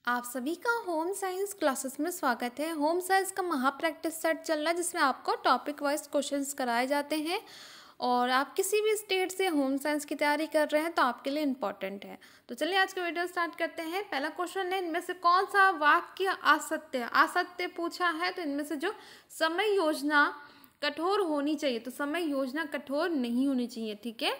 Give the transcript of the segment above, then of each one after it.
आप सभी का होम साइंस क्लासेस में स्वागत है। होम साइंस का महा प्रैक्टिस सेट चल रहा है जिसमें आपको टॉपिक वाइज क्वेश्चंस कराए जाते हैं और आप किसी भी स्टेट से होम साइंस की तैयारी कर रहे हैं तो आपके लिए इम्पॉर्टेंट है। तो चलिए आज का वीडियो स्टार्ट करते हैं। पहला क्वेश्चन है, इनमें से कौन सा वाक्य असत्य पूछा है। तो इनमें से जो समय योजना कठोर होनी चाहिए, तो समय योजना कठोर नहीं होनी चाहिए। ठीक है।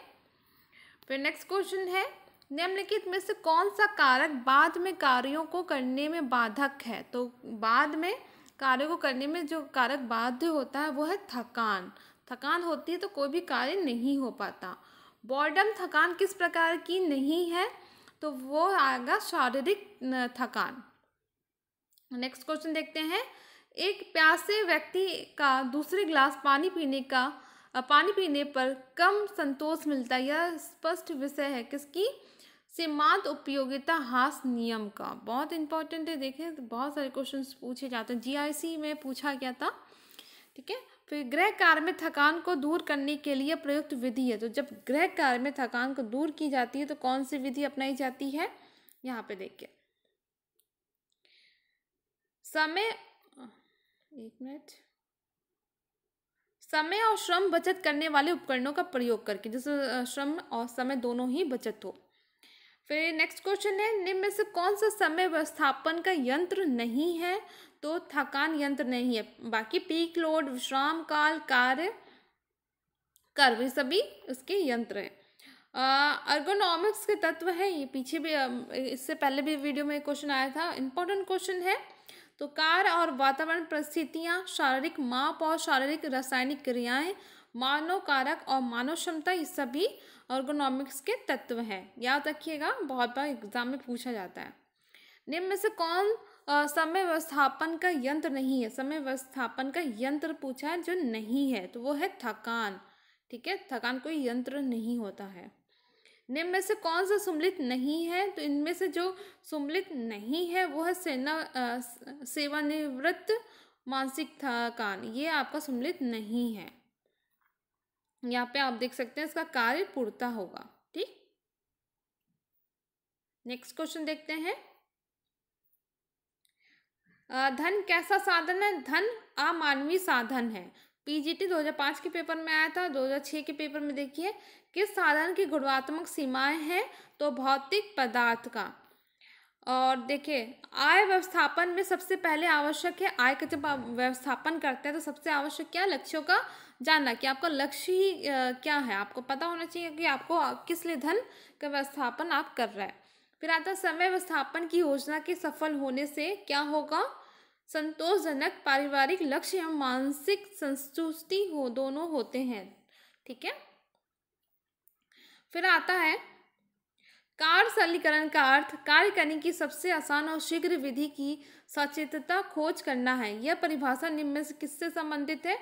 फिर नेक्स्ट क्वेश्चन है, निम्नलिखित में से कौन सा कारक बाद में कार्यों को करने में बाधक है। तो बाद में कार्यों को करने में जो कारक बाध्य होता है वो है थकान। थकान होती है तो कोई भी कार्य नहीं हो पाता। बॉर्डम थकान किस प्रकार की नहीं है, तो वो आएगा शारीरिक थकान। नेक्स्ट क्वेश्चन देखते हैं, एक प्यासे व्यक्ति का दूसरे गिलास पानी पीने पर कम संतोष मिलता है। यह स्पष्ट विषय है किसकी, सीमांत उपयोगिता ह्रास नियम का। बहुत इंपॉर्टेंट है। देखें तो बहुत सारे क्वेश्चंस पूछे जाते हैं, जीआईसी में पूछा गया था। ठीक है। फिर गृह कार्य में थकान को दूर करने के लिए प्रयुक्त विधि है। तो जब गृह कार्य में थकान को दूर की जाती है तो कौन सी विधि अपनाई जाती है, यहाँ पे देखिए। समय और श्रम बचत करने वाले उपकरणों का प्रयोग करके, जैसे श्रम और समय दोनों ही बचत हो। फिर नेक्स्ट क्वेश्चन है, निम्न में से कौन सा समय व्यवस्थापन का यंत्र नहीं है। तो थकान यंत्र नहीं है। बाकी पीक लोड, विश्राम काल, कार्य कर, वे सभी उसके यंत्र हैं। अर्गोनॉमिक्स के तत्व है, ये पीछे भी इससे पहले भी वीडियो में क्वेश्चन आया था, इंपॉर्टेंट क्वेश्चन है। तो कार्य और वातावरण परिस्थितियां, शारीरिक माप और शारीरिक रासायनिक क्रियाएं, मानव कारक और मानव क्षमता, ये सभी अर्गोनॉमिक्स के तत्व हैं। याद रखिएगा, बहुत बार एग्जाम में पूछा जाता है। निम्न में से कौन समय व्यवस्थापन का यंत्र नहीं है। समय व्यवस्थापन का यंत्र पूछा है जो नहीं है, तो वो है थकान। ठीक है, थकान कोई यंत्र नहीं होता है। निम्न में से कौन सा सम्मिलित नहीं है। तो इनमें से जो सम्मिलित नहीं है वो है सेवानिवृत्त मानसिक थकान, ये आपका सम्मिलित नहीं है। यहाँ पे आप देख सकते हैं इसका कार्य पूर्णता होगा। ठीक। नेक्स्ट क्वेश्चन देखते हैं, धन कैसा साधन है। धन अमानवीय साधन है। पीजीटी 2005 के पेपर में आया था। 2006 के पेपर में देखिए, किस साधन की गुणात्मक सीमाएं हैं। तो भौतिक पदार्थ का। और देखिए, आय व्यवस्थापन में सबसे पहले आवश्यक है, आय का जब आप व्यवस्थापन करते हैं तो सबसे आवश्यक क्या, लक्ष्यों का जानना कि आपका लक्ष्य ही क्या है। आपको पता होना चाहिए कि आपको किस लिए धन का व्यवस्थापन आप कर रहे हैं। फिर आता है समय व्यवस्थापन की योजना के सफल होने से क्या होगा, संतोषजनक पारिवारिक लक्ष्य एवं मानसिक संतुष्टि दोनों होते हैं। ठीक है। फिर आता है कार्य सरलीकरण का अर्थ, कार्य करने की सबसे आसान और शीघ्र विधि की सचेतता खोज करना है। यह परिभाषा निम्न में से किससे संबंधित है।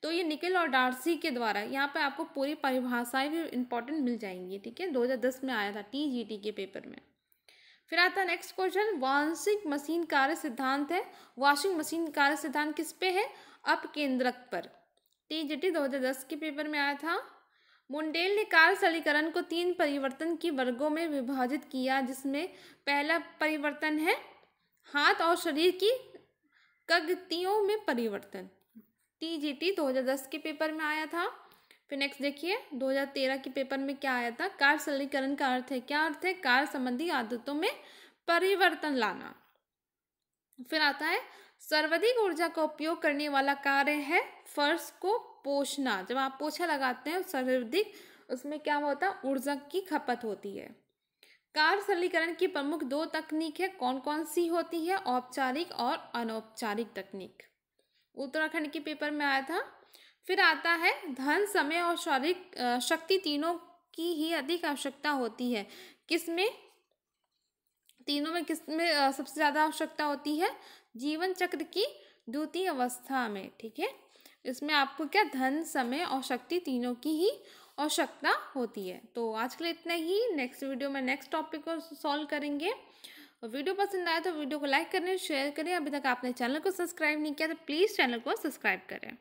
तो ये निकेल और डार्सी के द्वारा। यहाँ पे आपको पूरी परिभाषाएं भी इंपॉर्टेंट मिल जाएंगी। ठीक है, 2010 में आया था टीजीटी के पेपर में। फिर आता है नेक्स्ट क्वेश्चन, वांशिक मशीन कार्य सिद्धांत है। वाशिंग मशीन कार्य सिद्धांत किस पे है, अपकेंद्रक पर। टीजीटी 2010 के पेपर में आया था। मुंडेल ने कार्य सरलीकरण को 3 परिवर्तन की वर्गों में विभाजित किया, जिसमें पहला परिवर्तन है हाथ और शरीर की गतियों में परिवर्तन। टीजीटी 2010 के पेपर में आया था। फिर नेक्स्ट देखिए, 2013 के पेपर में क्या आया था, कार्य सरलीकरण का अर्थ है, क्या अर्थ है, कार्य संबंधी आदतों में परिवर्तन लाना। फिर आता है सर्वाधिक ऊर्जा का उपयोग करने वाला कार्य है फर्श को पोंछना। जब आप पोछा लगाते हैं सर्वाधिक, उसमें क्या होता है, ऊर्जा की खपत होती है। कार्य सरलीकरण की प्रमुख 2 तकनीक है, कौन कौन सी होती है, औपचारिक और अनौपचारिक तकनीक। उत्तराखंड के पेपर में आया था। फिर आता है धन, समय और शारीरिक शक्ति तीनों की ही अधिक आवश्यकता होती है। किसमें, तीनों में किसमें सबसे ज़्यादा आवश्यकता होती है, जीवन चक्र की द्वितीय अवस्था में। ठीक है, इसमें आपको क्या, धन, समय और शक्ति तीनों की ही आवश्यकता होती है। तो आज के लिए इतना ही। नेक्स्ट वीडियो में नेक्स्ट टॉपिक को सॉल्व करेंगे। वीडियो पसंद आया तो वीडियो को लाइक करें, शेयर करें। अभी तक आपने चैनल को सब्सक्राइब नहीं किया तो प्लीज़ चैनल को सब्सक्राइब करें।